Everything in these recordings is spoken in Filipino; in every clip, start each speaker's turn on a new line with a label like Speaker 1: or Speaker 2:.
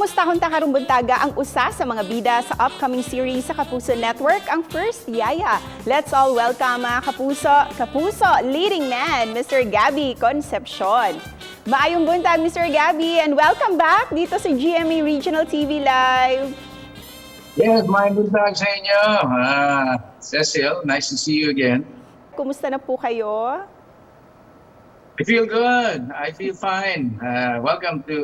Speaker 1: Kumusta kung takarumbuntaga ang usa sa mga bida sa upcoming series sa Kapuso Network, ang First Yaya. Let's all welcome Kapuso leading man, Mr. Gabby Concepcion. Maayong buntag, Mr. Gabby, and welcome back dito sa GMA Regional TV Live.
Speaker 2: Yes, maayong buntag sa inyo. Cecil, nice to see you again.
Speaker 1: Kumusta na po kayo?
Speaker 2: I feel good. I feel fine.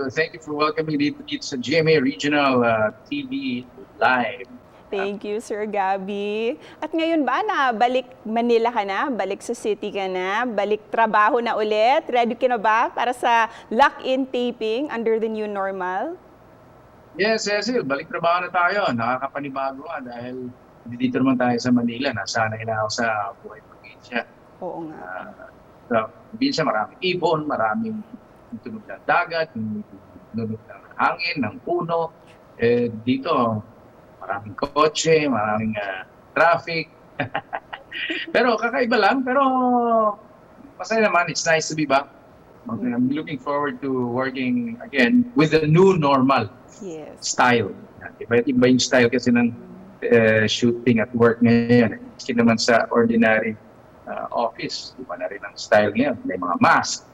Speaker 2: Thank you for welcoming me dito sa GMA Regional TV Live.
Speaker 1: Thank you, Sir Gabby. At ngayon ba na balik Manila ka na? Balik sa city ka na? Balik trabaho na ulit? Ready ka na ba para sa lock-in taping under the new normal?
Speaker 2: Yes, Cecil, balik trabaho na tayo. Nakakapanibago dahil dito naman tayo sa Manila. Nasanay na ako sa buhay probinsya.
Speaker 1: Oo nga.
Speaker 2: Sa probinsya, maraming ibon, maraming tunog ng dagat, nunot ng hangin, ng puno. Dito, maraming kotse, maraming traffic. Pero kakaiba lang, pero masaya naman. It's nice to be back. I'm looking forward to working again with the new normal style. Iba yung style kasi ng shooting at work ngayon. Kasi naman sa ordinary office, iba na rin ang style ngayon. May mga mask,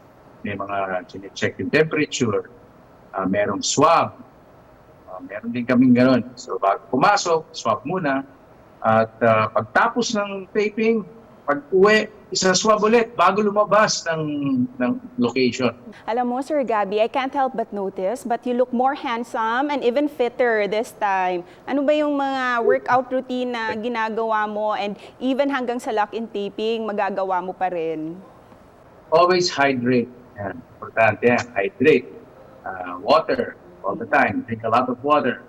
Speaker 2: may mga check yung temperature, merong swab, meron din kaming gano'n. So bago pumasok, swab muna. At pagtapos ng taping, pag-uwi, isa-swab ulit bago lumabas ng location.
Speaker 1: Alam mo, Sir Gabby, I can't help but notice, but you look more handsome and even fitter this time. Ano ba yung mga workout routine na ginagawa mo and even hanggang sa lock-in taping, magagawa mo pa rin?
Speaker 2: Always hydrate. Yan. Importante yan. Hydrate. Water all the time. Drink a lot of water.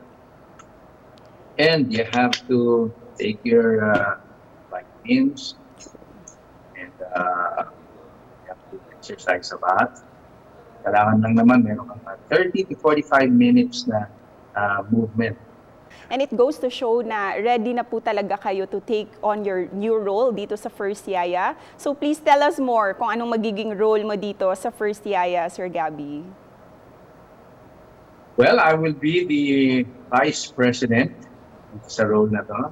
Speaker 2: And you have to take your vitamins. And you have to exercise a lot. Kailangan lang naman meron kang 30 to 45 minutes na movement.
Speaker 1: And it goes to show na ready na po talaga kayo to take on your new role dito sa First Yaya. So please tell us more kung anong magiging role mo dito sa First Yaya, Sir Gabby.
Speaker 2: Well, I will be the Vice President sa role na to.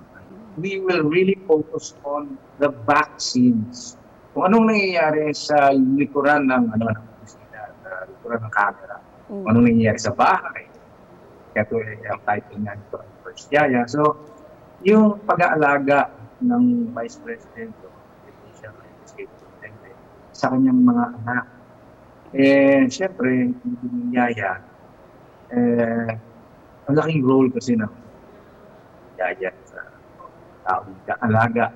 Speaker 2: We will really focus on the vaccines. Kung anong nangyayari sa likuran ng likuran ng camera. Kung anong nangyayari sa bahay. Kaya ito yung title nga nito, First Yaya. So, yung pag-aalaga ng Vice President sa kanyang mga anak. Siyempre, yung Yaya, ang laking role kasi ng Yaya sa taong alaga.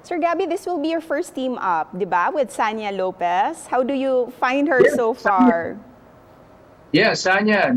Speaker 1: Sir Gabby, this will be your first team up, di ba? With Sanya Lopez. How do you find her so far?
Speaker 2: Sanya.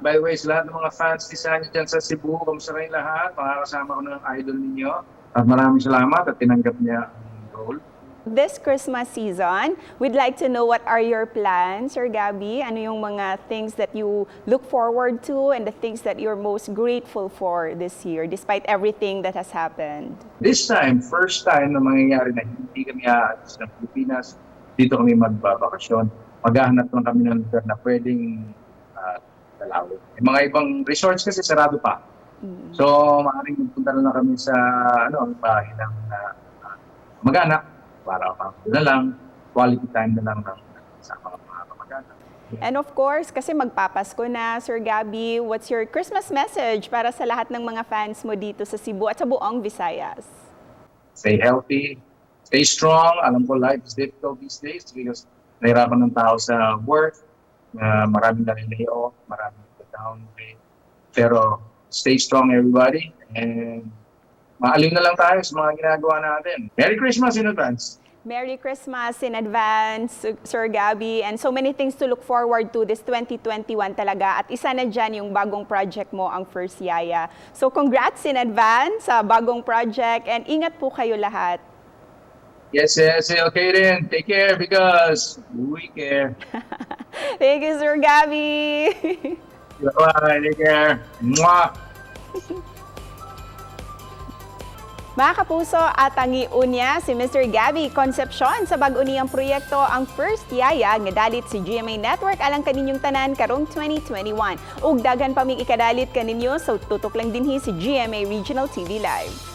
Speaker 2: By the way, sa lahat ng mga fans ni Sanya dyan sa Cebu, kamusta kayong lahat? Makakasama ko ng idol ninyo. At maraming salamat at tinanggap niya ang role.
Speaker 1: This Christmas season, we'd like to know what are your plans, Sir Gabby? Ano yung mga things that you look forward to and the things that you're most grateful for this year, despite everything that has happened?
Speaker 2: This time, first time na mangyayari na hindi kami aalis ng Pilipinas, dito kami magbabakasyon. Maghahanap lang kami ng lugar na pwedeng dalawin. Yung mga ibang resorts kasi sarado pa. So, maaaring magpunta na kami sa bahay ng mag-anak. Para na lang, quality time na lang sa mga kamag-anak.
Speaker 1: And of course, kasi magpapasko na, Sir Gabby, what's your Christmas message para sa lahat ng mga fans mo dito sa Cebu at sa buong Visayas?
Speaker 2: Stay healthy, stay strong. Alam ko life is difficult these days because nahirapan ng tao sa work, maraming nalileo, maraming downgrade. Pero stay strong everybody and maaliw na lang tayo sa mga ginagawa natin. Merry Christmas in advance!
Speaker 1: Merry Christmas in advance, Sir Gabby. And so many things to look forward to this 2021 talaga. At isa na dyan yung bagong project mo, ang First Yaya. So congrats in advance sa bagong project and ingat po kayo lahat.
Speaker 2: Yes, okay rin. Take care because we care.
Speaker 1: Thank you, Sir Gabby.
Speaker 2: Bye-bye. Take care. Mwah!
Speaker 1: Mga kapuso, atangi unya si Mr. Gabby Concepcion sa bag-ong niyang proyekto ang first yaya nga dalit si GMA Network alang kaninyong tanan karong 2021. Ug daghan pa mig ikadalit kaninyo so tutok lang dinhi si GMA Regional TV Live.